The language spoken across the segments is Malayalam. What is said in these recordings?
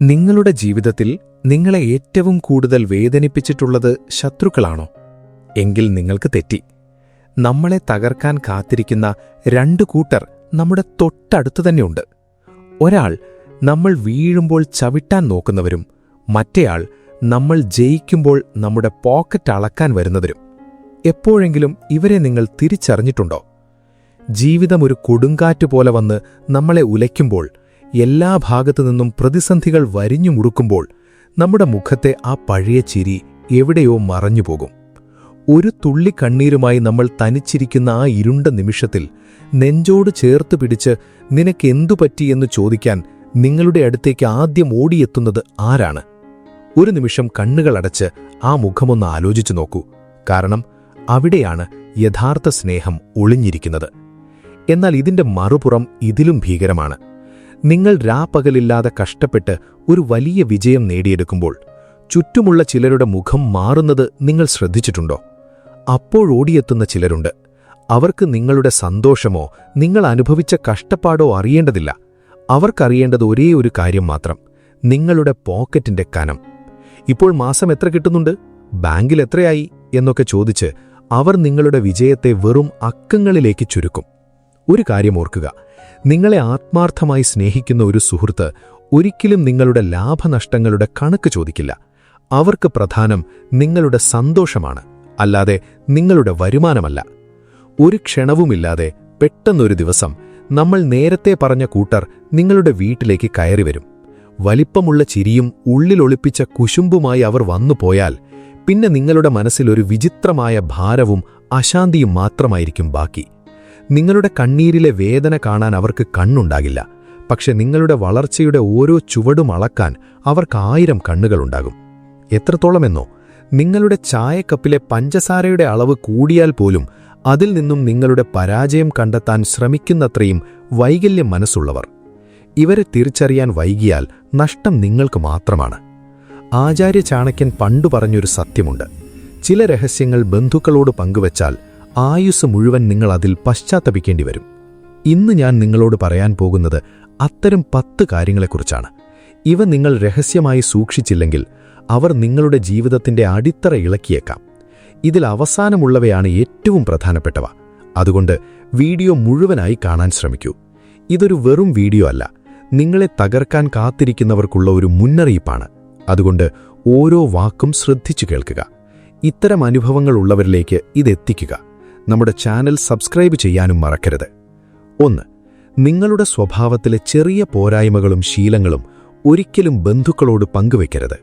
നിങ്ങളുടെ ജീവിതത്തിൽ നിങ്ങളെ ഏറ്റവും കൂടുതൽ വേദനിപ്പിച്ചിട്ടുള്ളത് ശത്രുക്കളാണോ? എങ്കിൽ നിങ്ങൾക്ക് തെറ്റി. നമ്മളെ തകർക്കാൻ കാത്തിരിക്കുന്ന രണ്ടു കൂട്ടർ നമ്മുടെ തൊട്ടടുത്തു തന്നെയുണ്ട്. ഒരാൾ നമ്മൾ വീഴുമ്പോൾ ചവിട്ടാൻ നോക്കുന്നവരും, മറ്റേയാൾ നമ്മൾ ജയിക്കുമ്പോൾ നമ്മുടെ പോക്കറ്റ് അളക്കാൻ വരുന്നവരും. എപ്പോഴെങ്കിലും ഇവരെ നിങ്ങൾ തിരിച്ചറിഞ്ഞിട്ടുണ്ടോ? ജീവിതം ഒരു കൊടുങ്കാറ്റ് പോലെ വന്ന് നമ്മളെ ഉലയ്ക്കുമ്പോൾ, എല്ലാ ഭാഗത്തുനിന്നും പ്രതിസന്ധികൾ വരിഞ്ഞു മുറുക്കുമ്പോൾ നമ്മുടെ മുഖത്തെ ആ പഴയ ചിരി എവിടെയോ മറഞ്ഞുപോകും. ഒരു തുള്ളി കണ്ണീരുമായി നമ്മൾ തനിച്ചിരിക്കുന്ന ആ ഇരുണ്ട നിമിഷത്തിൽ നെഞ്ചോട് ചേർത്ത് പിടിച്ച് നിനക്കെന്തു പറ്റിയെന്ന് ചോദിക്കാൻ നിങ്ങളുടെ അടുത്തേക്ക് ആദ്യം ഓടിയെത്തുന്നത് ആരാണ്? ഒരു നിമിഷം കണ്ണുകളടച്ച് ആ മുഖമൊന്ന് ആലോചിച്ചു നോക്കൂ. കാരണം അവിടെയാണ് യഥാർത്ഥ സ്നേഹം ഒളിഞ്ഞിരിക്കുന്നത്. എന്നാൽ ഇതിന്റെ മറുപുറം ഇതിലും ഭീകരമാണ്. നിങ്ങൾ രാപ്പകലില്ലാതെ കഷ്ടപ്പെട്ട് ഒരു വലിയ വിജയം നേടിയെടുക്കുമ്പോൾ ചുറ്റുമുള്ള ചിലരുടെ മുഖം മാറുന്നത് നിങ്ങൾ ശ്രദ്ധിച്ചിട്ടുണ്ടോ? അപ്പോഴോടിയെത്തുന്ന ചിലരുണ്ട്. അവർക്ക് നിങ്ങളുടെ സന്തോഷമോ നിങ്ങൾ അനുഭവിച്ച കഷ്ടപ്പാടോ അറിയേണ്ടതില്ല. അവർക്കറിയേണ്ടത് ഒരേ ഒരു കാര്യം മാത്രം: നിങ്ങളുടെ പോക്കറ്റിന്റെ കനം. ഇപ്പോൾ മാസം എത്ര കിട്ടുന്നുണ്ട്, ബാങ്കിൽ എത്രയായി എന്നൊക്കെ ചോദിച്ച് അവർ നിങ്ങളുടെ വിജയത്തെ വെറും അക്കങ്ങളിലേക്ക് ചുരുക്കും. ഒരു കാര്യം ഓർക്കുക, നിങ്ങളെ ആത്മാർത്ഥമായി സ്നേഹിക്കുന്ന ഒരു സുഹൃത്ത് ഒരിക്കലും നിങ്ങളുടെ ലാഭനഷ്ടങ്ങളുടെ കണക്ക് ചോദിക്കില്ല. അവർക്ക് പ്രധാനം നിങ്ങളുടെ സന്തോഷമാണ്, അല്ലാതെ നിങ്ങളുടെ വരുമാനമല്ല. ഒരു ക്ഷണവുമില്ലാതെ പെട്ടെന്നൊരു ദിവസം നമ്മൾ നേരത്തെ പറഞ്ഞ കൂട്ടർ നിങ്ങളുടെ വീട്ടിലേക്ക് കയറിവരും. വലിപ്പമുള്ള ചിരിയും ഉള്ളിലൊളിപ്പിച്ച കുശുമ്പുമായി അവർ വന്നുപോയാൽ പിന്നെ നിങ്ങളുടെ മനസ്സിലൊരു വിചിത്രമായ ഭാരവും അശാന്തിയും മാത്രമായിരിക്കും ബാക്കി. നിങ്ങളുടെ കണ്ണീരിലെ വേദന കാണാൻ അവർക്ക് കണ്ണുണ്ടാകില്ല. പക്ഷെ നിങ്ങളുടെ വളർച്ചയുടെ ഓരോ ചുവടും അളക്കാൻ അവർക്ക് 1000 കണ്ണുകളുണ്ടാകും. എത്രത്തോളമെന്നോ, നിങ്ങളുടെ ചായക്കപ്പിലെ പഞ്ചസാരയുടെ അളവ് കൂടിയാൽ പോലും അതിൽ നിന്നും നിങ്ങളുടെ പരാജയം കണ്ടെത്താൻ ശ്രമിക്കുന്നത്രയും വൈകല്യം മനസ്സുള്ളവർ. ഇവരെ തിരിച്ചറിയാൻ വൈകിയാൽ നഷ്ടം നിങ്ങൾക്ക് മാത്രമാണ്. ആചാര്യ ചാണക്യൻ പണ്ടു പറഞ്ഞൊരു സത്യമുണ്ട്: ചില രഹസ്യങ്ങൾ ബന്ധുക്കളോട് പങ്കുവച്ചാൽ ആയുസ് മുഴുവൻ നിങ്ങൾ അതിൽ പശ്ചാത്തപിക്കേണ്ടി വരും. ഇന്ന് ഞാൻ നിങ്ങളോട് പറയാൻ പോകുന്നത് അത്തരം 10 കാര്യങ്ങളെക്കുറിച്ചാണ്. ഇവ നിങ്ങൾ രഹസ്യമായി സൂക്ഷിച്ചില്ലെങ്കിൽ അവർ നിങ്ങളുടെ ജീവിതത്തിന്റെ അടിത്തറ ഇളക്കിയേക്കാം. ഇതിൽ അവസാനമുള്ളവയാണ് ഏറ്റവും പ്രധാനപ്പെട്ടവ. അതുകൊണ്ട് വീഡിയോ മുഴുവനായി കാണാൻ ശ്രമിക്കൂ. ഇതൊരു വെറും വീഡിയോ അല്ല, നിങ്ങളെ തകർക്കാൻ കാത്തിരിക്കുന്നവർക്കുള്ള ഒരു മുന്നറിയിപ്പാണ്. അതുകൊണ്ട് ഓരോ വാക്കും ശ്രദ്ധിച്ചു കേൾക്കുക. ഇത്തരം അനുഭവങ്ങൾ ഉള്ളവരിലേക്ക് ഇതെത്തിക്കുക. നമ്മുടെ ചാനൽ സബ്സ്ക്രൈബ് ചെയ്യാനും മറക്കരുത്. 1. നിങ്ങളുടെ സ്വഭാവത്തിലെ ചെറിയ പോരായ്മകളും ശീലങ്ങളും ഒരിക്കലും ബന്ധുക്കളോട് പങ്കുവെക്കരുത്.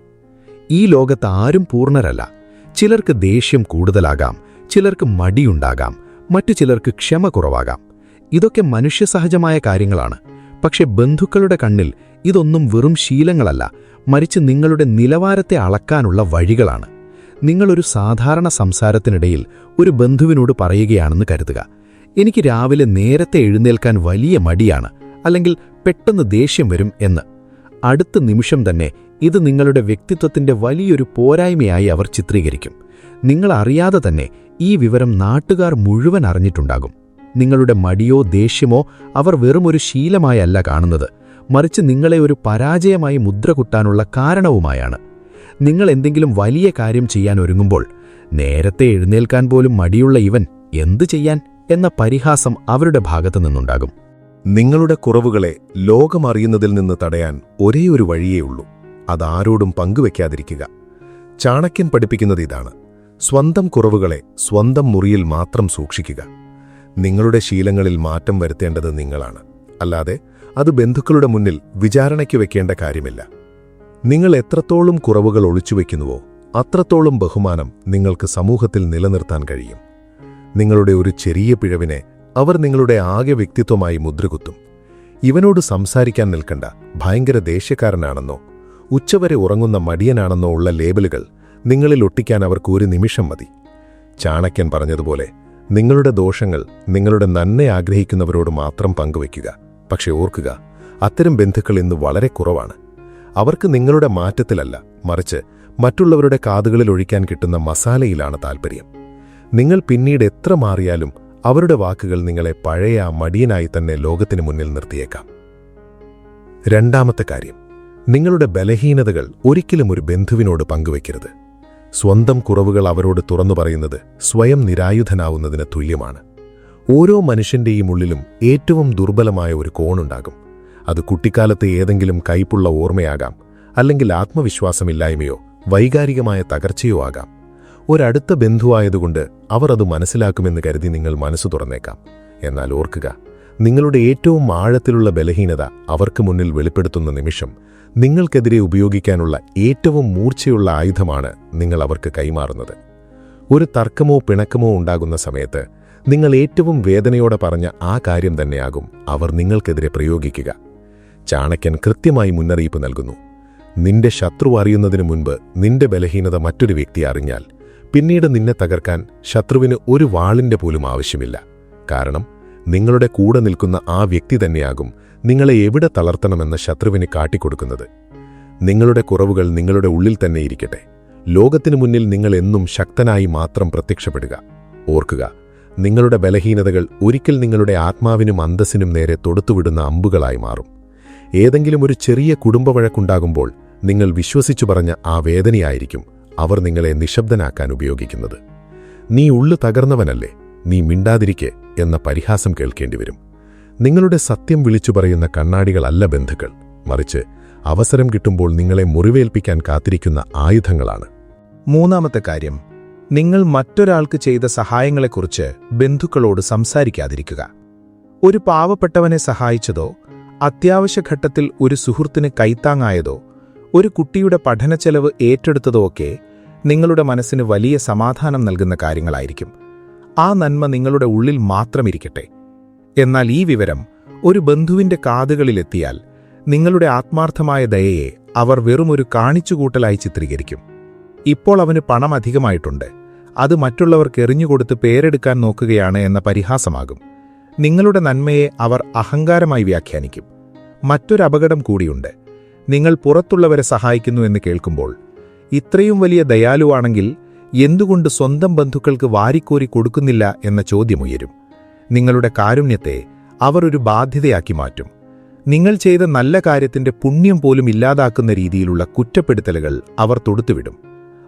ഈ ലോകത്ത് ആരും പൂർണ്ണരല്ല. ചിലർക്ക് ദേഷ്യം കൂടുതലാകാം, ചിലർക്ക് മടിയുണ്ടാകാം, മറ്റു ചിലർക്ക് ക്ഷമ കുറവാകാം. ഇതൊക്കെ മനുഷ്യസഹജമായ കാര്യങ്ങളാണ്. പക്ഷെ ബന്ധുക്കളുടെ കണ്ണിൽ ഇതൊന്നും വെറും ശീലങ്ങളല്ല, മറിച്ച് നിങ്ങളുടെ നിലവാരത്തെ അളക്കാനുള്ള വഴികളാണ്. നിങ്ങളൊരു സാധാരണ സംസാരത്തിനിടയിൽ ഒരു ബന്ധുവിനോട് പറയുകയാണെന്ന് കരുതുക: എനിക്ക് രാവിലെ നേരത്തെ എഴുന്നേൽക്കാൻ വലിയ മടിയാണ്, അല്ലെങ്കിൽ പെട്ടെന്ന് ദേഷ്യം വരും എന്ന്. അടുത്ത നിമിഷം തന്നെ ഇത് നിങ്ങളുടെ വ്യക്തിത്വത്തിന്റെ വലിയൊരു പോരായ്മയായി അവർ ചിത്രീകരിക്കും. നിങ്ങൾ അറിയാതെ തന്നെ ഈ വിവരം നാട്ടുകാർ മുഴുവൻ അറിഞ്ഞിട്ടുണ്ടാകും. നിങ്ങളുടെ മടിയോ ദേഷ്യമോ അവർ വെറുമൊരു ശീലമായല്ല കാണുന്നത്, മറിച്ച് നിങ്ങളെ ഒരു പരാജയമായി മുദ്രകുത്താനുള്ള കാരണവുമായാണ്. നിങ്ങൾ എന്തെങ്കിലും വലിയ കാര്യം ചെയ്യാൻ ഒരുങ്ങുമ്പോൾ നേരത്തെ എഴുന്നേൽക്കാൻ പോലും മടിയുള്ള ഇവൻ എന്തു ചെയ്യാൻ എന്ന പരിഹാസം അവരുടെ ഭാഗത്തു നിന്നുണ്ടാകും. നിങ്ങളുടെ കുറവുകളെ ലോകമറിയുന്നതിൽ നിന്ന് തടയാൻ ഒരേയൊരു വഴിയേയുള്ളൂ: അതാരോടും പങ്കുവെക്കാതിരിക്കുക. ചാണക്യൻ പഠിപ്പിക്കുന്നത് ഇതാണ്: സ്വന്തം കുറവുകളെ സ്വന്തം മുറിയിൽ മാത്രം സൂക്ഷിക്കുക. നിങ്ങളുടെ ശീലങ്ങളിൽ മാറ്റം വരുത്തേണ്ടത് നിങ്ങളാണ്, അല്ലാതെ അത് ബന്ധുക്കളുടെ മുന്നിൽ വിചാരണയ്ക്ക് വെക്കേണ്ട കാര്യമില്ല. നിങ്ങൾ എത്രത്തോളം കുറവുകൾ ഒളിച്ചുവെക്കുന്നുവോ അത്രത്തോളം ബഹുമാനം നിങ്ങൾക്ക് സമൂഹത്തിൽ നിലനിർത്താൻ കഴിയും. നിങ്ങളുടെ ഒരു ചെറിയ പിഴവിനെ അവർ നിങ്ങളുടെ ആകെ വ്യക്തിത്വമായി മുദ്രകുത്തും. ഇവനോട് സംസാരിക്കാൻ നിൽക്കണ്ട, ഭയങ്കര ദേഷ്യക്കാരനാണെന്നോ ഉച്ചവരെ ഉറങ്ങുന്ന മടിയനാണെന്നോ ഉള്ള ലേബലുകൾ നിങ്ങളിൽ ഒട്ടിക്കാൻ അവർക്ക് ഒരു നിമിഷം മതി. ചാണക്യൻ പറഞ്ഞതുപോലെ, നിങ്ങളുടെ ദോഷങ്ങൾ നിങ്ങളുടെ നന്മ ആഗ്രഹിക്കുന്നവരോട് മാത്രം പങ്കുവയ്ക്കുക. പക്ഷെ ഓർക്കുക, അത്തരം ബന്ധുക്കൾ ഇന്ന് വളരെ കുറവാണ്. അവർക്ക് നിങ്ങളുടെ മാറ്റത്തിലല്ല, മറിച്ച് മറ്റുള്ളവരുടെ കാതുകളിൽ ഒഴിക്കാൻ കിട്ടുന്ന മസാലയിലാണ് താൽപ്പര്യം. നിങ്ങൾ പിന്നീട് എത്ര മാറിയാലും അവരുടെ വാക്കുകൾ നിങ്ങളെ പഴയ ആ മടിയനായി തന്നെ ലോകത്തിനു മുന്നിൽ നിർത്തിയേക്കാം. രണ്ടാമത്തെ കാര്യം: നിങ്ങളുടെ ബലഹീനതകൾ ഒരിക്കലും ഒരു ബന്ധുവിനോട് പങ്കുവയ്ക്കരുത്. സ്വന്തം കുറവുകൾ അവരോട് തുറന്നു പറയുന്നത് സ്വയം നിരായുധനാവുന്നതിന് തുല്യമാണ്. ഓരോ മനുഷ്യന്റെയും ഉള്ളിലും ഏറ്റവും ദുർബലമായ ഒരു കോണുണ്ടാകും. അത് കുട്ടിക്കാലത്തെ ഏതെങ്കിലും കയ്പുള്ള ഓർമ്മയാകാം, അല്ലെങ്കിൽ ആത്മവിശ്വാസമില്ലായ്മയോ വൈകാരികമായ തകർച്ചയോ ആകാം. ഒരടുത്ത ബന്ധുവായതുകൊണ്ട് അവർ അത് മനസ്സിലാക്കുമെന്ന് കരുതി നിങ്ങൾ മനസ്സു തുറന്നേക്കാം. എന്നാൽ ഓർക്കുക, നിങ്ങളുടെ ഏറ്റവും ആഴത്തിലുള്ള ബലഹീനത അവർക്ക് മുന്നിൽ വെളിപ്പെടുത്തുന്ന നിമിഷം നിങ്ങൾക്കെതിരെ ഉപയോഗിക്കാനുള്ള ഏറ്റവും മൂർച്ചയുള്ള ആയുധമാണ് നിങ്ങൾ അവർക്ക് കൈമാറുന്നത്. ഒരു തർക്കമോ പിണക്കമോ ഉണ്ടാകുന്ന സമയത്ത് നിങ്ങൾ ഏറ്റവും വേദനയോടെ പറഞ്ഞ ആ കാര്യം തന്നെയാകും അവർ നിങ്ങൾക്കെതിരെ പ്രയോഗിക്കുക. ചാണക്യൻ കൃത്യമായി മുന്നറിയിപ്പ് നൽകുന്നു. നിന്റെ ശത്രു അറിയുന്നതിനു മുൻപ് നിന്റെ ബലഹീനത മറ്റൊരു വ്യക്തി അറിഞ്ഞാൽ പിന്നീട് നിന്നെ തകർക്കാൻ ശത്രുവിന് ഒരു വാളിന്റെ പോലും ആവശ്യമില്ല. കാരണം നിങ്ങളുടെ കൂടെ നിൽക്കുന്ന ആ വ്യക്തി തന്നെയാകും നിങ്ങളെ എവിടെ തളർത്തണമെന്ന് ശത്രുവിന് കാട്ടിക്കൊടുക്കുന്നത്. നിങ്ങളുടെ കുറവുകൾ നിങ്ങളുടെ ഉള്ളിൽ തന്നെ ഇരിക്കട്ടെ. ലോകത്തിനു മുന്നിൽ നിങ്ങൾ എന്നും ശക്തനായി മാത്രം പ്രത്യക്ഷപ്പെടുക. ഓർക്കുക, നിങ്ങളുടെ ബലഹീനതകൾ ഒരിക്കൽ നിങ്ങളുടെ ആത്മാവിനും അന്തസ്സിനും നേരെ തൊടുത്തുവിടുന്ന അമ്പുകളായി മാറും. ഏതെങ്കിലും ഒരു ചെറിയ കുടുംബവഴക്കുണ്ടാകുമ്പോൾ നിങ്ങൾ വിശ്വസിച്ചു പറഞ്ഞ ആ വേദനയായിരിക്കും അവർ നിങ്ങളെ നിശബ്ദനാക്കാൻ ഉപയോഗിക്കുന്നത്. നീ ഉള്ളു തകർന്നവനല്ലേ, നീ മിണ്ടാതിരിക്കെ എന്ന പരിഹാസം കേൾക്കേണ്ടിവരും. നിങ്ങളുടെ സത്യം വിളിച്ചു പറയുന്ന കണ്ണാടികളല്ല ബന്ധുക്കൾ, മറിച്ച് അവസരം കിട്ടുമ്പോൾ നിങ്ങളെ മുറിവേൽപ്പിക്കാൻ കാത്തിരിക്കുന്ന ആയുധങ്ങളാണ്. മൂന്നാമത്തെ കാര്യം, നിങ്ങൾ മറ്റൊരാൾക്ക് ചെയ്ത സഹായങ്ങളെക്കുറിച്ച് ബന്ധുക്കളോട് സംസാരിക്കാതിരിക്കുക. ഒരു പാവപ്പെട്ടവനെ സഹായിച്ചതോ, അത്യാവശ്യഘട്ടത്തിൽ ഒരു സുഹൃത്തിന് കൈത്താങ്ങായതോ, ഒരു കുട്ടിയുടെ പഠനച്ചെലവ് ഏറ്റെടുത്തതോ ഒക്കെ നിങ്ങളുടെ മനസ്സിന് വലിയ സമാധാനം നൽകുന്ന കാര്യങ്ങളായിരിക്കും. ആ നന്മ നിങ്ങളുടെ ഉള്ളിൽ മാത്രമിരിക്കട്ടെ. എന്നാൽ ഈ വിവരം ഒരു ബന്ധുവിന്റെ കാതുകളിലെത്തിയാൽ നിങ്ങളുടെ ആത്മാർത്ഥമായ ദയയെ അവർ വെറുമൊരു കാണിച്ചുകൂട്ടലായി ചിത്രീകരിക്കും. ഇപ്പോൾ അവന് പണം അധികമായിട്ടുണ്ട്, അത് മറ്റുള്ളവർക്ക് എറിഞ്ഞുകൊടുത്ത് പേരെടുക്കാൻ നോക്കുകയാണ് എന്ന പരിഹാസമാകും. നിങ്ങളുടെ നന്മയെ അവർ അഹങ്കാരമായി വ്യാഖ്യാനിക്കും. മറ്റൊരപകടം കൂടിയുണ്ട്. നിങ്ങൾ പുറത്തുള്ളവരെ സഹായിക്കുന്നു എന്ന് കേൾക്കുമ്പോൾ, ഇത്രയും വലിയ ദയാലുവാണെങ്കിൽ എന്തുകൊണ്ട് സ്വന്തം ബന്ധുക്കൾക്ക് വാരിക്കോരി കൊടുക്കുന്നില്ല എന്ന ചോദ്യമുയരും. നിങ്ങളുടെ കാരുണ്യത്തെ അവർ ഒരു ബാധ്യതയാക്കി മാറ്റും. നിങ്ങൾ ചെയ്ത നല്ല കാര്യത്തിന്റെ പുണ്യം പോലും ഇല്ലാതാക്കുന്ന രീതിയിലുള്ള കുറ്റപ്പെടുത്തലുകൾ അവർ തൊടുത്തുവിടും.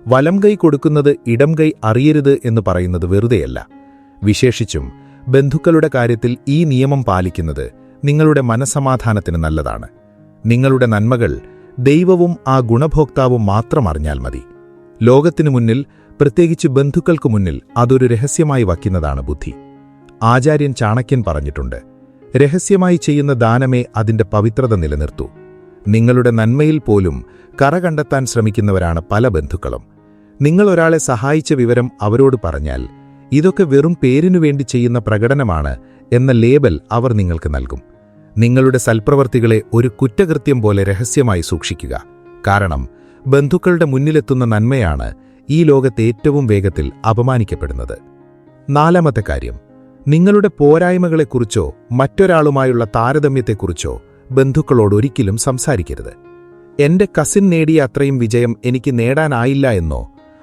വലം കൈ കൊടുക്കുന്നത് ഇടം കൈ അറിയരുത് എന്ന് പറയുന്നത് വെറുതെയല്ല. വിശേഷിച്ചും ബന്ധുക്കളുടെ കാര്യത്തിൽ ഈ നിയമം പാലിക്കുന്നത് നിങ്ങളുടെ മനസ്സമാധാനത്തിന് നല്ലതാണ്. നിങ്ങളുടെ നന്മകൾ ദൈവവും ആ ഗുണഭോക്താവും മാത്രം അറിഞ്ഞാൽ മതി. ലോകത്തിനു മുന്നിൽ, പ്രത്യേകിച്ച് ബന്ധുക്കൾക്കു മുന്നിൽ അതൊരു രഹസ്യമായി വയ്ക്കുന്നതാണ് ബുദ്ധി. ആചാര്യൻ ചാണക്യൻ പറഞ്ഞിട്ടുണ്ട്, രഹസ്യമായി ചെയ്യുന്ന ദാനമേ അതിന്റെ പവിത്രത നിലനിർത്തൂ. നിങ്ങളുടെ നന്മയിൽ പോലും കറ കണ്ടെത്താൻ ശ്രമിക്കുന്നവരാണ് പല ബന്ധുക്കളും. നിങ്ങൾ ഒരാളെ സഹായിച്ച വിവരം അവരോട് പറഞ്ഞാൽ ഇതൊക്കെ വെറും പേരിനുവേണ്ടി ചെയ്യുന്ന പ്രകടനമാണ് എന്ന ലേബൽ അവർ നിങ്ങൾക്ക് നൽകും. നിങ്ങളുടെ സൽപ്രവർത്തികളെ ഒരു കുറ്റകൃത്യം പോലെ രഹസ്യമായി സൂക്ഷിക്കുക. കാരണം ബന്ധുക്കളുടെ മുന്നിലെത്തുന്ന നന്മയാണ് ഈ ലോകത്ത് ഏറ്റവും വേഗത്തിൽ അപമാനിക്കപ്പെടുന്നത്. നാലാമത്തെ കാര്യം, നിങ്ങളുടെ പോരായ്മകളെക്കുറിച്ചോ മറ്റൊരാളുമായുള്ള താരതമ്യത്തെക്കുറിച്ചോ ബന്ധുക്കളോട് ഒരിക്കലും സംസാരിക്കരുത്. എന്റെ കസിൻ നേടിയ അത്രയും വിജയം എനിക്ക് നേടാനായില്ല എന്നോ,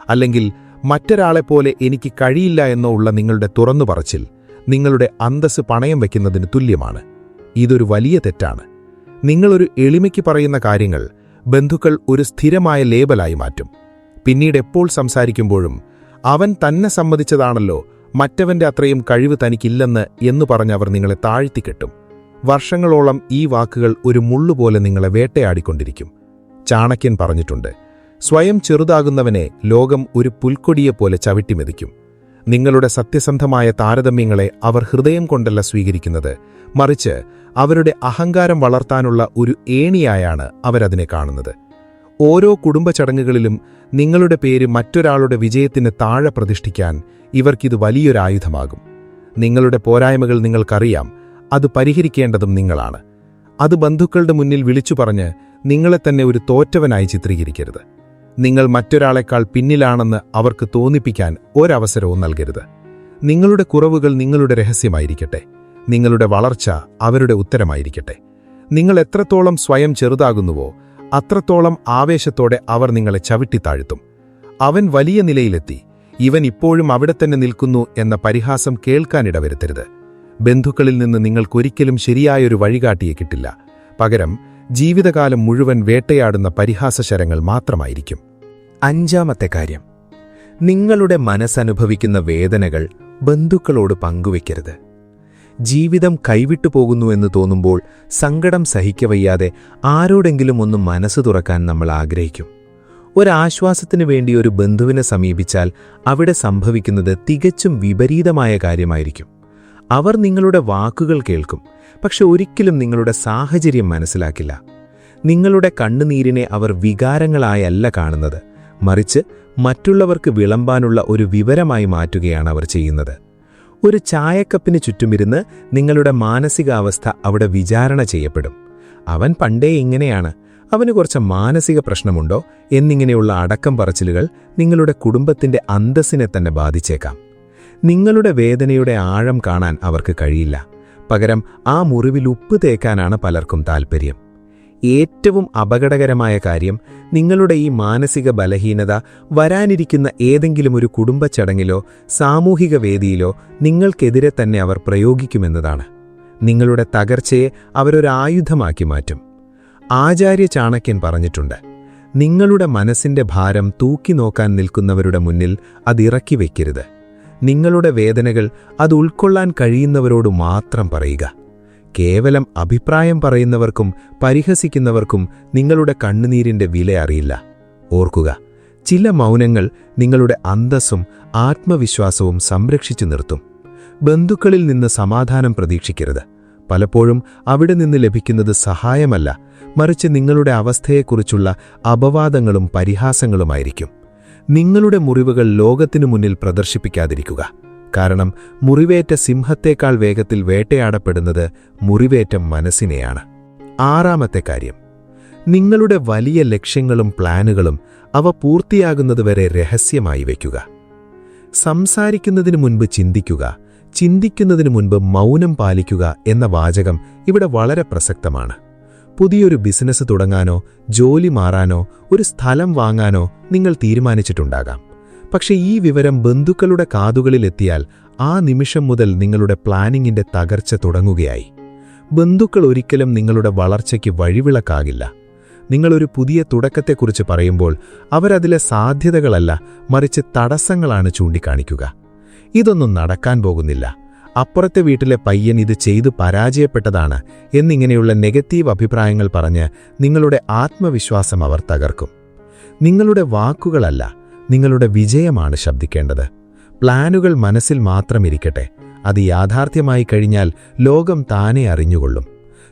അല്ലെങ്കിൽ മറ്റൊരാളെപ്പോലെ എനിക്ക് കഴിയില്ല എന്നോ ഉള്ള നിങ്ങളുടെ തുറന്നുപറച്ചിൽ നിങ്ങളുടെ അന്തസ്സ് പണയം വയ്ക്കുന്നതിന് തുല്യമാണ്. ഇതൊരു വലിയ തെറ്റാണ്. നിങ്ങളൊരു എളിമയ്ക്ക് പറയുന്ന കാര്യങ്ങൾ ബന്ധുക്കൾ ഒരു സ്ഥിരമായ ലേബലായി മാറ്റും. പിന്നീട് എപ്പോൾ സംസാരിക്കുമ്പോഴും അവൻ തന്നെ സമ്മതിച്ചതാണല്ലോ, മറ്റവന്റെ അത്രയും കഴിവ് തനിക്കില്ലെന്ന് എന്നു പറഞ്ഞവർ നിങ്ങളെ താഴ്ത്തിക്കെട്ടും. വർഷങ്ങളോളം ഈ വാക്കുകൾ ഒരു മുള്ളുപോലെ നിങ്ങളെ വേട്ടയാടിക്കൊണ്ടിരിക്കും. ചാണക്യൻ പറഞ്ഞിട്ടുണ്ട്, സ്വയം ചെറുതാകുന്നവനെ ലോകം ഒരു പുൽക്കൊടിയെപ്പോലെ ചവിട്ടിമെതിക്കും. നിങ്ങളുടെ സത്യസന്ധമായ താരതമ്യങ്ങളെ അവർ ഹൃദയം കൊണ്ടല്ല സ്വീകരിക്കുന്നത്, മറിച്ച് അവരുടെ അഹങ്കാരം വളർത്താനുള്ള ഒരു ഏണിയായാണ് അവരതിനെ കാണുന്നത്. ഓരോ കുടുംബചടങ്ങുകളിലും നിങ്ങളുടെ പേര് മറ്റൊരാളുടെ വിജയത്തിന് താഴെ പ്രതിഷ്ഠിക്കാൻ ഇവർക്കിത് വലിയൊരായുധമാകും. നിങ്ങളുടെ പോരായ്മകൾ നിങ്ങൾക്കറിയാം, അത് പരിഹരിക്കേണ്ടതും നിങ്ങളാണ്. അത് ബന്ധുക്കളുടെ മുന്നിൽ വിളിച്ചു പറഞ്ഞ് നിങ്ങളെത്തന്നെ ഒരു തോറ്റവനായി ചിത്രീകരിക്കരുത്. നിങ്ങൾ മറ്റൊരാളെക്കാൾ പിന്നിലാണെന്ന് അവർക്ക് തോന്നിപ്പിക്കാൻ ഒരവസരവും നൽകരുത്. നിങ്ങളുടെ കുറവുകൾ നിങ്ങളുടെ രഹസ്യമായിരിക്കട്ടെ. നിങ്ങളുടെ വളർച്ച അവരുടെ ഉത്തരമായിരിക്കട്ടെ. നിങ്ങൾ എത്രത്തോളം സ്വയം ചെറുതാകുന്നുവോ അത്രത്തോളം ആവേശത്തോടെ അവർ നിങ്ങളെ ചവിട്ടിത്താഴ്ത്തും. അവൻ വലിയ നിലയിലെത്തി, ഇവൻ ഇപ്പോഴും അവിടെ തന്നെ നിൽക്കുന്നു എന്ന പരിഹാസം കേൾക്കാനിടവരുത്തരുത്. ബന്ധുക്കളിൽ നിന്ന് നിങ്ങൾക്കൊരിക്കലും ശരിയായൊരു വഴികാട്ടിയെ കിട്ടില്ല. പകരം ജീവിതകാലം മുഴുവൻ വേട്ടയാടുന്ന പരിഹാസശരങ്ങൾ മാത്രമായിരിക്കും. അഞ്ചാമത്തെ കാര്യം, നിങ്ങളുടെ മനസ്സനുഭവിക്കുന്ന വേദനകൾ ബന്ധുക്കളോട് പങ്കുവെക്കരുത്. ജീവിതം കൈവിട്ടു പോകുന്നുവെന്ന് തോന്നുമ്പോൾ സങ്കടം സഹിക്കവയ്യാതെ ആരോടെങ്കിലും ഒന്ന് മനസ്സ് തുറക്കാൻ നമ്മൾ ആഗ്രഹിക്കും. ഒരാശ്വാസത്തിനു വേണ്ടി ഒരു ബന്ധുവിനെ സമീപിച്ചാൽ അവിടെ സംഭവിക്കുന്നത് തികച്ചും വിപരീതമായ കാര്യമായിരിക്കും. അവർ നിങ്ങളുടെ വാക്കുകൾ കേൾക്കും, പക്ഷെ ഒരിക്കലും നിങ്ങളുടെ സാഹചര്യം മനസ്സിലാക്കില്ല. നിങ്ങളുടെ കണ്ണുനീരിനെ അവർ വികാരങ്ങളായല്ല കാണുന്നത്, മറിച്ച് മറ്റുള്ളവർക്ക് വിളമ്പാനുള്ള ഒരു വിവരമായി മാറ്റുകയാണ് അവർ ചെയ്യുന്നത്. ഒരു ചായക്കപ്പിന് ചുറ്റുമിരുന്ന് നിങ്ങളുടെ മാനസികാവസ്ഥ അവിടെ വിചാരണ ചെയ്യപ്പെടും. അവൻ പണ്ടേ ഇങ്ങനെയാണ്, അവന് കുറച്ച് മാനസിക പ്രശ്നമുണ്ടോ എന്നിങ്ങനെയുള്ള അടക്കം പറച്ചിലുകൾ നിങ്ങളുടെ കുടുംബത്തിന്റെ അന്തസ്സിനെ തന്നെ ബാധിച്ചേക്കാം. നിങ്ങളുടെ വേദനയുടെ ആഴം കാണാൻ അവർക്ക് കഴിയില്ല. പകരം ആ മുറിവിൽ ഉപ്പ് തേക്കാനാണ് പലർക്കും താൽപ്പര്യം. ഏറ്റവും അപകടകരമായ കാര്യം, നിങ്ങളുടെ ഈ മാനസിക ബലഹീനത വരാനിരിക്കുന്ന ഏതെങ്കിലും ഒരു കുടുംബച്ചടങ്ങിലോ സാമൂഹിക വേദിയിലോ നിങ്ങൾക്കെതിരെ തന്നെ അവർ പ്രയോഗിക്കുമെന്നതാണ്. നിങ്ങളുടെ തകർച്ചയെ അവരൊരു ആയുധമാക്കി മാറ്റും. ആചാര്യ ചാണക്യൻ പറഞ്ഞിട്ടുണ്ട്, നിങ്ങളുടെ മനസ്സിന്റെ ഭാരം തൂക്കി നോക്കാൻ നിൽക്കുന്നവരുടെ മുന്നിൽ അതിറക്കി വയ്ക്കരുത്. നിങ്ങളുടെ വേദനകൾ അത് ഉൾക്കൊള്ളാൻ കഴിയുന്നവരോട് മാത്രം പറയുക. കേവലം അഭിപ്രായം പറയുന്നവർക്കും പരിഹസിക്കുന്നവർക്കും നിങ്ങളുടെ കണ്ണുനീരിന്റെ വില അറിയില്ല. ഓർക്കുക, ചില മൗനങ്ങൾ നിങ്ങളുടെ അന്തസ്സും ആത്മവിശ്വാസവും സംരക്ഷിച്ചു നിർത്തും. ബന്ധുക്കളിൽ നിന്ന് സമാധാനം പ്രതീക്ഷിക്കരുത്. പലപ്പോഴും അവിടെ നിന്ന് ലഭിക്കുന്നത് സഹായമല്ല, മറിച്ച് നിങ്ങളുടെ അവസ്ഥയെക്കുറിച്ചുള്ള അപവാദങ്ങളും പരിഹാസങ്ങളുമായിരിക്കും. നിങ്ങളുടെ മുറിവുകൾ ലോകത്തിനു മുന്നിൽ പ്രദർശിപ്പിക്കാതിരിക്കുക. കാരണം മുറിവേറ്റ സിംഹത്തേക്കാൾ വേഗത്തിൽ വേട്ടയാടപ്പെടുന്നത് മുറിവേറ്റ മനസ്സിനെയാണ്. ആറാമത്തെ കാര്യം, നിങ്ങളുടെ വലിയ ലക്ഷ്യങ്ങളും പ്ലാനുകളും അവ പൂർത്തിയാകുന്നതുവരെ രഹസ്യമായി വയ്ക്കുക. സംസാരിക്കുന്നതിനു മുൻപ് ചിന്തിക്കുക, ചിന്തിക്കുന്നതിനു മുൻപ് മൗനം പാലിക്കുക എന്ന വാചകം ഇവിടെ വളരെ പ്രസക്തമാണ്. പുതിയൊരു ബിസിനസ് തുടങ്ങാനോ ജോലി മാറാനോ ഒരു സ്ഥലം വാങ്ങാനോ നിങ്ങൾ തീരുമാനിച്ചിട്ടുണ്ടാകാം. പക്ഷെ ഈ വിവരം ബന്ധുക്കളുടെ കാതുകളിലെത്തിയാൽ ആ നിമിഷം മുതൽ നിങ്ങളുടെ പ്ലാനിങ്ങിന്റെ തകർച്ച തുടങ്ങുകയായി. ബന്ധുക്കൾ ഒരിക്കലും നിങ്ങളുടെ വളർച്ചയ്ക്ക് വഴിവിളക്കാകില്ല. നിങ്ങളൊരു പുതിയ തുടക്കത്തെക്കുറിച്ച് പറയുമ്പോൾ അവരതിലെ സാധ്യതകളല്ല, മറിച്ച് തടസ്സങ്ങളാണ് ചൂണ്ടിക്കാണിക്കുക. ഇതൊന്നും നടക്കാൻ പോകുന്നില്ല, അപ്പുറത്തെ വീട്ടിലെ പയ്യൻ ഇത് ചെയ്തു പരാജയപ്പെട്ടതാണ് എന്നിങ്ങനെയുള്ള നെഗറ്റീവ് അഭിപ്രായങ്ങൾ പറഞ്ഞ് നിങ്ങളുടെ ആത്മവിശ്വാസം അവർ തകർക്കും. നിങ്ങളുടെ വാക്കുകളല്ല, നിങ്ങളുടെ വിജയമാണ് ശബ്ദിക്കേണ്ടത്. പ്ലാനുകൾ മനസ്സിൽ മാത്രം ഇരിക്കട്ടെ, അത് യാഥാർത്ഥ്യമായി കഴിഞ്ഞാൽ ലോകം താനെ അറിഞ്ഞുകൊള്ളും.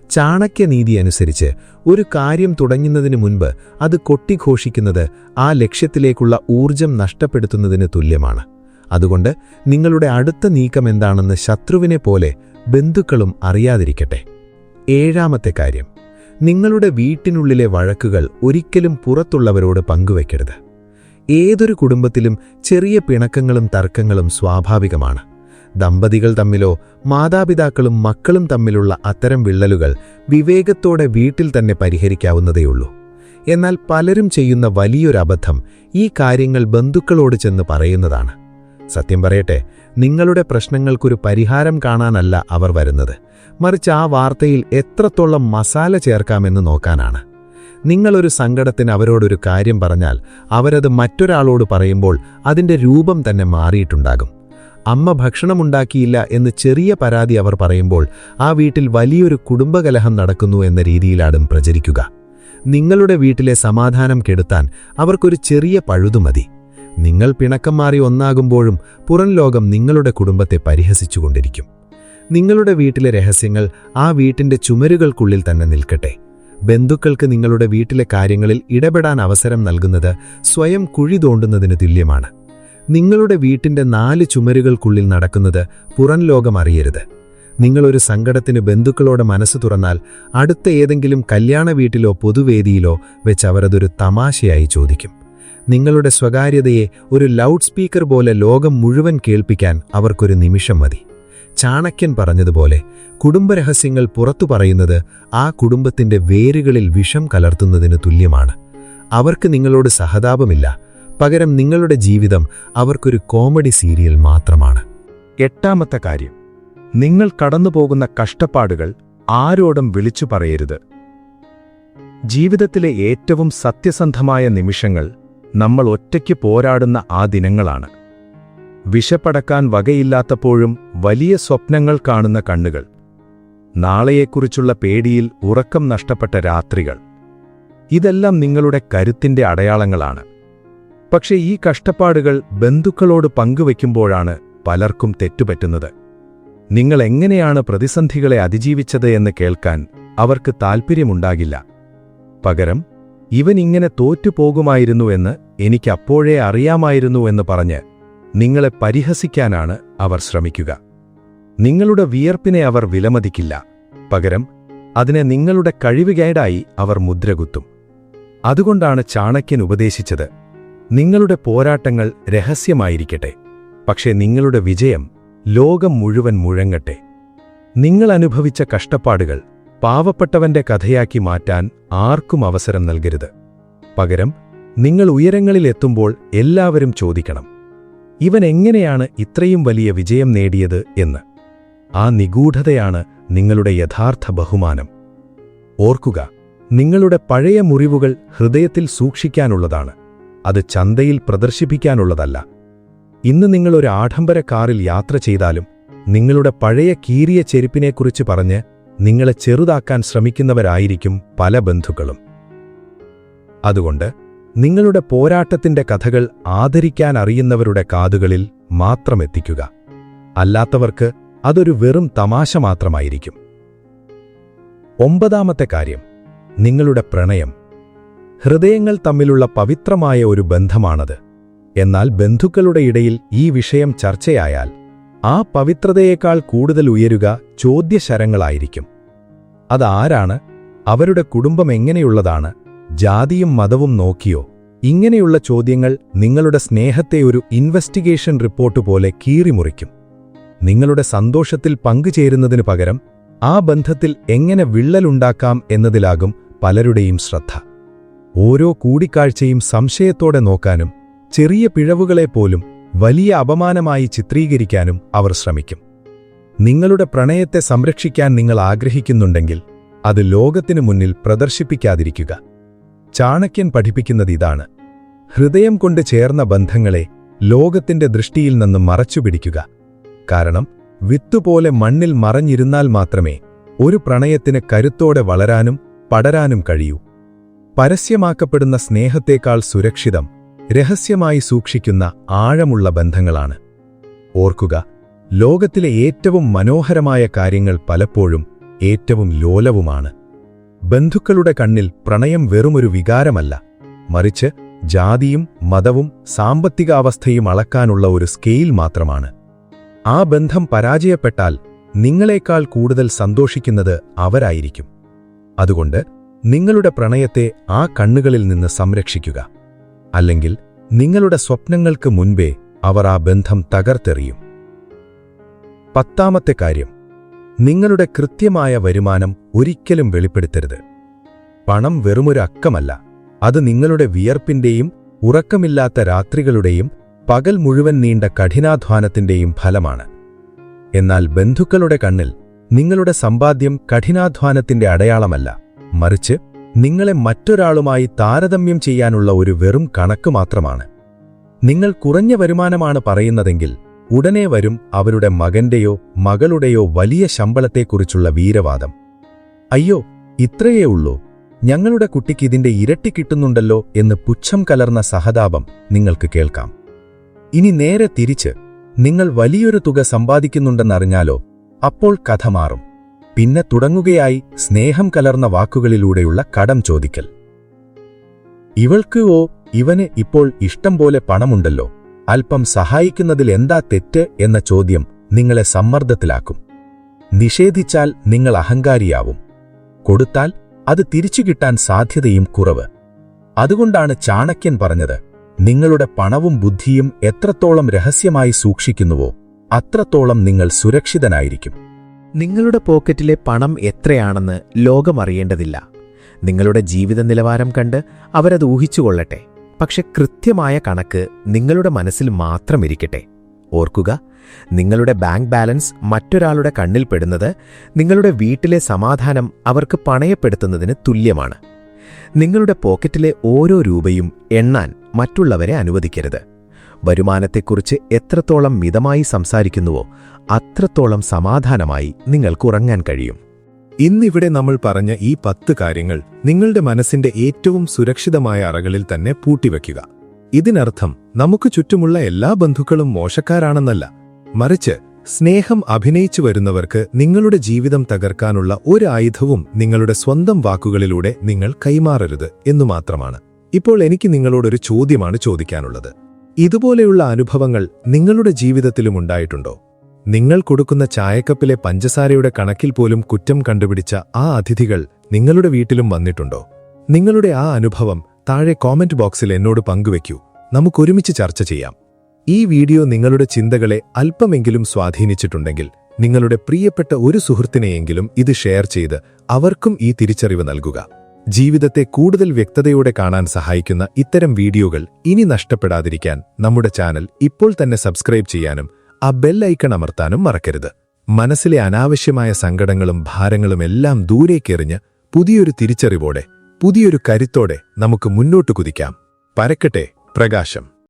ചാണക്യനീതി അനുസരിച്ച് ഒരു കാര്യം തുടങ്ങുന്നതിന് മുൻപ് അത് കൊട്ടിഘോഷിക്കുന്നത് ആ ലക്ഷ്യത്തിലേക്കുള്ള ഊർജം നഷ്ടപ്പെടുത്തുന്നതിന് തുല്യമാണ്. അതുകൊണ്ട് നിങ്ങളുടെ അടുത്ത നീക്കം എന്താണെന്ന് ശത്രുവിനെ പോലെ ബന്ധുക്കളും അറിയാതിരിക്കട്ടെ. ഏഴാമത്തെ കാര്യം, നിങ്ങളുടെ വീട്ടിനുള്ളിലെ വഴക്കുകൾ ഒരിക്കലും പുറത്തുള്ളവരോട് പങ്കുവയ്ക്കരുത്. ഏതൊരു കുടുംബത്തിലും ചെറിയ പിണക്കങ്ങളും തർക്കങ്ങളും സ്വാഭാവികമാണ്. ദമ്പതികൾ തമ്മിലോ മാതാപിതാക്കളും മക്കളും തമ്മിലുള്ള അത്തരം വിള്ളലുകൾ വിവേകത്തോടെ വീട്ടിൽ തന്നെ പരിഹരിക്കാവുന്നതേയുള്ളൂ. എന്നാൽ പലരും ചെയ്യുന്ന വലിയൊരു അബദ്ധം ഈ കാര്യങ്ങൾ ബന്ധുക്കളോട് ചെന്ന് പറയുന്നതാണ്. സത്യം പറയട്ടെ, നിങ്ങളുടെ പ്രശ്നങ്ങൾക്കൊരു പരിഹാരം കാണാനല്ല അവർ വരുന്നത്, മറിച്ച് ആ വാർത്തയിൽ എത്രത്തോളം മസാല ചേർക്കാമെന്ന് നോക്കാനാണ്. നിങ്ങളൊരു സങ്കടത്തിന് അവരോടൊരു കാര്യം പറഞ്ഞാൽ അവരത് മറ്റൊരാളോട് പറയുമ്പോൾ അതിന്റെ രൂപം തന്നെ മാറിയിട്ടുണ്ടാകും. അമ്മ ഭക്ഷണമുണ്ടാക്കിയില്ല എന്ന് ചെറിയ പരാതി അവർ പറയുമ്പോൾ ആ വീട്ടിൽ വലിയൊരു കുടുംബകലഹം നടക്കുന്നു എന്ന രീതിയിലാടും പ്രചരിക്കുക. നിങ്ങളുടെ വീട്ടിലെ സമാധാനം കെടുത്താൻ അവർക്കൊരു ചെറിയ പഴുതുമതി. നിങ്ങൾ പിണക്കം മാറി ഒന്നാകുമ്പോഴും പുറം ലോകം നിങ്ങളുടെ കുടുംബത്തെ പരിഹസിച്ചുകൊണ്ടിരിക്കും. നിങ്ങളുടെ വീട്ടിലെ രഹസ്യങ്ങൾ ആ വീട്ടിന്റെ ചുമരുകൾക്കുള്ളിൽ തന്നെ നിൽക്കട്ടെ. ബന്ധുക്കൾക്ക് നിങ്ങളുടെ വീട്ടിലെ കാര്യങ്ങളിൽ ഇടപെടാൻ അവസരം നൽകുന്നത് സ്വയം കുഴി തോണ്ടുന്നതിന് തുല്യമാണ്. നിങ്ങളുടെ വീട്ടിന്റെ 4 ചുമരുകൾക്കുള്ളിൽ നടക്കുന്നത് പുറം ലോകം അറിയരുത്. നിങ്ങളൊരു സങ്കടത്തിന് ബന്ധുക്കളോട് മനസ്സ് തുറന്നാൽ അടുത്ത ഏതെങ്കിലും കല്യാണ വീട്ടിലോ പൊതുവേദിയിലോ വെച്ച് അവരതൊരു തമാശയായി ചോദിക്കും. നിങ്ങളുടെ സ്വകാര്യതയെ ഒരു ലൗഡ് സ്പീക്കർ പോലെ ലോകം മുഴുവൻ കേൾപ്പിക്കാൻ അവർക്കൊരു നിമിഷം മതി. ചാണക്യൻ പറഞ്ഞതുപോലെ, കുടുംബരഹസ്യങ്ങൾ പുറത്തു പറയുന്നത് ആ കുടുംബത്തിന്റെ വേരുകളിൽ വിഷം കലർത്തുന്നതിന് തുല്യമാണ്. അവർക്ക് നിങ്ങളോട് സഹതാപമില്ല, പകരം നിങ്ങളുടെ ജീവിതം അവർക്കൊരു കോമഡി സീരിയൽ മാത്രമാണ്. എട്ടാമത്തെ കാര്യം, നിങ്ങൾ കടന്നുപോകുന്ന കഷ്ടപ്പാടുകൾ ആരോടും വിളിച്ചു പറയരുത്. ജീവിതത്തിലെ ഏറ്റവും സത്യസന്ധമായ നിമിഷങ്ങൾ നമ്മൾ ഒറ്റയ്ക്ക് പോരാടുന്ന ആ ദിനങ്ങളാണ്. വിശപ്പടക്കാൻ വകയില്ലാത്തപ്പോഴും വലിയ സ്വപ്നങ്ങൾ കാണുന്ന കണ്ണുകൾ, നാളെയെക്കുറിച്ചുള്ള പേടിയിൽ ഉറക്കം നഷ്ടപ്പെട്ട രാത്രികൾ. ഇതെല്ലാം നിങ്ങളുടെ കരുത്തിന്റെ അടയാളങ്ങളാണ്. പക്ഷേ ഈ കഷ്ടപ്പാടുകൾ ബന്ധുക്കളോട് പങ്കുവയ്ക്കുമ്പോഴാണ് പലർക്കും തെറ്റുപറ്റുന്നത്. നിങ്ങൾ എങ്ങനെയാണ് പ്രതിസന്ധികളെ അതിജീവിച്ചത് എന്ന് കേൾക്കാൻ അവർക്ക് താൽപ്പര്യമുണ്ടാകില്ല. പകരം ഇവനിങ്ങനെ തോറ്റുപോകുമായിരുന്നുവെന്ന് എനിക്കപ്പോഴേ അറിയാമായിരുന്നുവെന്ന് പറഞ്ഞ് നിങ്ങളെ പരിഹസിക്കാനാണ് അവർ ശ്രമിക്കുക. നിങ്ങളുടെ വിയർപ്പിനെ അവർ വിലമതിക്കില്ല. പകരം അതിനെ നിങ്ങളുടെ കഴിവുകേടായി അവർ മുദ്രകുത്തും. അതുകൊണ്ടാണ് ചാണക്യൻ ഉപദേശിച്ചത്, നിങ്ങളുടെ പോരാട്ടങ്ങൾ രഹസ്യമായിരിക്കട്ടെ, പക്ഷേ നിങ്ങളുടെ വിജയം ലോകം മുഴുവൻ മുഴങ്ങട്ടെ. നിങ്ങൾ അനുഭവിച്ച കഷ്ടപ്പാടുകൾ പാവപ്പെട്ടവന്റെ കഥയാക്കി മാറ്റാൻ ആർക്കും അവസരം നൽകരുത്. പകരം നിങ്ങൾ ഉയരങ്ങളിലെത്തുമ്പോൾ എല്ലാവരും ചോദിക്കണം, ഇവൻ എങ്ങനെയാണ് ഇത്രയും വലിയ വിജയം നേടിയത് എന്ന്. ആ നിഗൂഢതയാണ് നിങ്ങളുടെ യഥാർത്ഥ ബഹുമാനം. ഓർക്കുക, നിങ്ങളുടെ പഴയ മുറിവുകൾ ഹൃദയത്തിൽ സൂക്ഷിക്കാനുള്ളതാണ്, അത് ചന്തയിൽ പ്രദർശിപ്പിക്കാനുള്ളതല്ല. ഇന്ന് നിങ്ങളൊരു ആഡംബര കാറിൽ യാത്ര ചെയ്താലും നിങ്ങളുടെ പഴയ കീറിയ ചെരുപ്പിനെക്കുറിച്ച് പറഞ്ഞ് നിങ്ങളെ ചെറുതാക്കാൻ ശ്രമിക്കുന്നവരായിരിക്കും പല ബന്ധുക്കളും. അതുകൊണ്ട് നിങ്ങളുടെ പോരാട്ടത്തിന്റെ കഥകൾ ആദരിക്കാൻ അറിയുന്നവരുടെ കാതുകളിൽ മാത്രം എത്തിക്കുക. അല്ലാത്തവർക്ക് അതൊരു വെറും തമാശ മാത്രമായിരിക്കും. 9ാമത്തെ കാര്യം, നിങ്ങളുടെ പ്രണയം. ഹൃദയങ്ങൾ തമ്മിലുള്ള പവിത്രമായ ഒരു ബന്ധമാണത്. എന്നാൽ ബന്ധുക്കളുടെ ഇടയിൽ ഈ വിഷയം ചർച്ചയായാൽ ആ പവിത്രതയേക്കാൾ കൂടുതൽ ഉയരുക ചോദ്യശരങ്ങളായിരിക്കും. അതാരാണ്? അവരുടെ കുടുംബം എങ്ങനെയുള്ളതാണ്? ജാതിയും മതവും നോക്കിയോ? ഇങ്ങനെയുള്ള ചോദ്യങ്ങൾ നിങ്ങളുടെ സ്നേഹത്തെ ഒരു ഇൻവെസ്റ്റിഗേഷൻ റിപ്പോർട്ട് പോലെ കീറിമുറിക്കും. നിങ്ങളുടെ സന്തോഷത്തിൽ പങ്കുചേരുന്നതിനു പകരം ആ ബന്ധത്തിൽ എങ്ങനെ വിള്ളലുണ്ടാക്കാം എന്നതിലാകും പലരുടെയും ശ്രദ്ധ. ഓരോ കൂടിക്കാഴ്ചയും സംശയത്തോടെ നോക്കാനും ചെറിയ പിഴവുകളെപ്പോലും വലിയ അപമാനമായി ചിത്രീകരിക്കാനും അവർ ശ്രമിക്കും. നിങ്ങളുടെ പ്രണയത്തെ സംരക്ഷിക്കാൻ നിങ്ങൾ ആഗ്രഹിക്കുന്നുണ്ടെങ്കിൽ അത് ലോകത്തിനു മുന്നിൽ പ്രദർശിപ്പിക്കാതിരിക്കുക. ചാണക്യൻ പഠിപ്പിക്കുന്നതിതാണ്, ഹൃദയം കൊണ്ട് ചേർന്ന ബന്ധങ്ങളെ ലോകത്തിന്റെ ദൃഷ്ടിയിൽ നിന്ന് മറച്ചുപിടിക്കുക. കാരണം വിത്തുപോലെ മണ്ണിൽ മറഞ്ഞിരുന്നാൽ മാത്രമേ ഒരു പ്രണയത്തിന് കരുത്തോടെ വളരാനും പടരാനും കഴിയൂ. പരസ്യമാക്കപ്പെടുന്ന സ്നേഹത്തേക്കാൾ സുരക്ഷിതം രഹസ്യമായി സൂക്ഷിക്കുന്ന ആഴമുള്ള ബന്ധങ്ങളാണ്. ഓർക്കുക, ലോകത്തിലെ ഏറ്റവും മനോഹരമായ കാര്യങ്ങൾ പലപ്പോഴും ഏറ്റവും ലോലവുമാണ്. ബന്ധുക്കളുടെ കണ്ണിൽ പ്രണയം വെറുമൊരു വികാരമല്ല, മറിച്ച് ജാതിയും മതവും സാമ്പത്തികാവസ്ഥയും അളക്കാനുള്ള ഒരു സ്കെയിൽ മാത്രമാണ്. ആ ബന്ധം പരാജയപ്പെട്ടാൽ നിങ്ങളെക്കാൾ കൂടുതൽ സന്തോഷിക്കുന്നത് അവരായിരിക്കും. അതുകൊണ്ട് നിങ്ങളുടെ പ്രണയത്തെ ആ കണ്ണുകളിൽ നിന്ന് സംരക്ഷിക്കുക. അല്ലെങ്കിൽ നിങ്ങളുടെ സ്വപ്നങ്ങൾക്ക് മുൻപേ അവർ ആ ബന്ധം തകർത്തെറിയും. 10ാമത്തെ കാര്യം, നിങ്ങളുടെ കൃത്യമായ വരുമാനം ഒരിക്കലും വെളിപ്പെടുത്തരുത്. പണം വെറുമൊരു അക്കമല്ല, അത് നിങ്ങളുടെ വിയർപ്പിന്റെയും ഉറക്കമില്ലാത്ത രാത്രികളുടെയും പകൽ മുഴുവൻ നീണ്ട കഠിനാധ്വാനത്തിന്റെയും ഫലമാണ്. എന്നാൽ ബന്ധുക്കളുടെ കണ്ണിൽ നിങ്ങളുടെ സമ്പാദ്യം കഠിനാധ്വാനത്തിന്റെ അടയാളമല്ല, മറിച്ച് നിങ്ങളെ മറ്റൊരാളുമായി താരതമ്യം ചെയ്യാനുള്ള ഒരു വെറും കണക്ക് മാത്രമാണ്. നിങ്ങൾ കുറഞ്ഞ വരുമാനമാണ് പറയുന്നതെങ്കിൽ ഉടനെ വരും അവരുടെ മകന്റെയോ മകളുടെയോ വലിയ ശമ്പളത്തെക്കുറിച്ചുള്ള വീരവാദം. അയ്യോ, ഇത്രയേ ഉള്ളൂ, ഞങ്ങളുടെ കുട്ടിക്ക് ഇതിന്റെ ഇരട്ടി കിട്ടുന്നുണ്ടല്ലോ എന്ന് പുച്ഛം കലർന്ന സഹതാപം നിങ്ങൾക്ക് കേൾക്കാം. ഇനി നേരെ തിരിച്ച്, നിങ്ങൾ വലിയൊരു തുക സമ്പാദിക്കുന്നുണ്ടെന്നറിഞ്ഞാലോ, അപ്പോൾ കഥ മാറും. പിന്നെ തുടങ്ങുകയായി സ്നേഹം കലർന്ന വാക്കുകളിലൂടെയുള്ള കടം ചോദിക്കൽ. ഇവന് ഇപ്പോൾ ഇഷ്ടം പോലെ പണമുണ്ടല്ലോ, അല്പം സഹായിക്കുന്നതിൽ എന്താ തെറ്റ് എന്ന ചോദ്യം നിങ്ങളെ സമ്മർദ്ദത്തിലാക്കും. നിഷേധിച്ചാൽ നിങ്ങൾ അഹങ്കാരിയാവും, കൊടുത്താൽ അത് തിരിച്ചു കിട്ടാൻ സാധ്യതയും കുറവ്. അതുകൊണ്ടാണ് ചാണക്യൻ പറഞ്ഞത്, നിങ്ങളുടെ പണവും ബുദ്ധിയും എത്രത്തോളം രഹസ്യമായി സൂക്ഷിക്കുന്നുവോ അത്രത്തോളം നിങ്ങൾ സുരക്ഷിതനായിരിക്കും. നിങ്ങളുടെ പോക്കറ്റിലെ പണം എത്രയാണെന്ന് ലോകമറിയേണ്ടതില്ല. നിങ്ങളുടെ ജീവിത നിലവാരം കണ്ട് അവരത് ഊഹിച്ചുകൊള്ളട്ടെ. പക്ഷെ കൃത്യമായ കണക്ക് നിങ്ങളുടെ മനസ്സിൽ മാത്രം ഇരിക്കട്ടെ. ഓർക്കുക, നിങ്ങളുടെ ബാങ്ക് ബാലൻസ് മറ്റൊരാളുടെ കണ്ണിൽപ്പെടുന്നത് നിങ്ങളുടെ വീട്ടിലെ സമാധാനം അവർക്ക് പണയപ്പെടുത്തുന്നതിന് തുല്യമാണ്. നിങ്ങളുടെ പോക്കറ്റിലെ ഓരോ രൂപയും എണ്ണാൻ മറ്റുള്ളവരെ അനുവദിക്കരുത്. വരുമാനത്തെക്കുറിച്ച് എത്രത്തോളം മിതമായി സംസാരിക്കുന്നുവോ അത്രത്തോളം സമാധാനമായി നിങ്ങൾക്കുറങ്ങാൻ കഴിയും. ഇന്നിവിടെ നമ്മൾ പറഞ്ഞ ഈ 10 കാര്യങ്ങൾ നിങ്ങളുടെ മനസ്സിന്റെ ഏറ്റവും സുരക്ഷിതമായ അറകളിൽ തന്നെ പൂട്ടിവെക്കുക. ഇതിനർത്ഥം നമുക്ക് ചുറ്റുമുള്ള എല്ലാ ബന്ധുക്കളും മോശക്കാരാണെന്നല്ല, മറിച്ച് സ്നേഹം അഭിനയിച്ചു വരുന്നവർക്ക് നിങ്ങളുടെ ജീവിതം തകർക്കാനുള്ള ഒരു ആയുധവും നിങ്ങളുടെ സ്വന്തം വാക്കുകളിലൂടെ നിങ്ങൾ കൈമാറരുത് എന്നു മാത്രമാണ്. ഇപ്പോൾ എനിക്ക് നിങ്ങളോടൊരു ചോദ്യമാണ് ചോദിക്കാനുള്ളത്. ഇതുപോലെയുള്ള അനുഭവങ്ങൾ നിങ്ങളുടെ ജീവിതത്തിലും ഉണ്ടായിട്ടുണ്ടോ? നിങ്ങൾ കൊടുക്കുന്ന ചായക്കപ്പിലെ പഞ്ചസാരയുടെ കണക്കിൽ പോലും കുറ്റം കണ്ടുപിടിച്ച ആ അതിഥികൾ നിങ്ങളുടെ വീട്ടിലും വന്നിട്ടുണ്ടോ? നിങ്ങളുടെ ആ അനുഭവം താഴെ കോമന്റ് ബോക്സിൽ എന്നോട് പങ്കുവെക്കൂ. നമുക്കൊരുമിച്ച് ചർച്ച ചെയ്യാം. ഈ വീഡിയോ നിങ്ങളുടെ ചിന്തകളെ അല്പമെങ്കിലും സ്വാധീനിച്ചിട്ടുണ്ടെങ്കിൽ നിങ്ങളുടെ പ്രിയപ്പെട്ട ഒരു സുഹൃത്തിനെയെങ്കിലും ഇത് ഷെയർ ചെയ്ത് അവർക്കും ഈ തിരിച്ചറിവ് നൽകുക. ജീവിതത്തെ കൂടുതൽ വ്യക്തതയോടെ കാണാൻ സഹായിക്കുന്ന ഇത്തരം വീഡിയോകൾ ഇനി നഷ്ടപ്പെടാതിരിക്കാൻ നമ്മുടെ ചാനൽ ഇപ്പോൾ തന്നെ സബ്സ്ക്രൈബ് ചെയ്യാനും ആ ബെൽ ഐക്കൺ അമർത്താനും മറക്കരുത്. മനസ്സിലെ അനാവശ്യമായ സങ്കടങ്ങളും ഭാരങ്ങളും എല്ലാം ദൂരേക്കെറിഞ്ഞ് പുതിയൊരു തിരിച്ചറിവോടെ, പുതിയൊരു കരുത്തോടെ നമുക്ക് മുന്നോട്ട് കുതിക്കാം. പരക്കട്ടെ പ്രകാശം.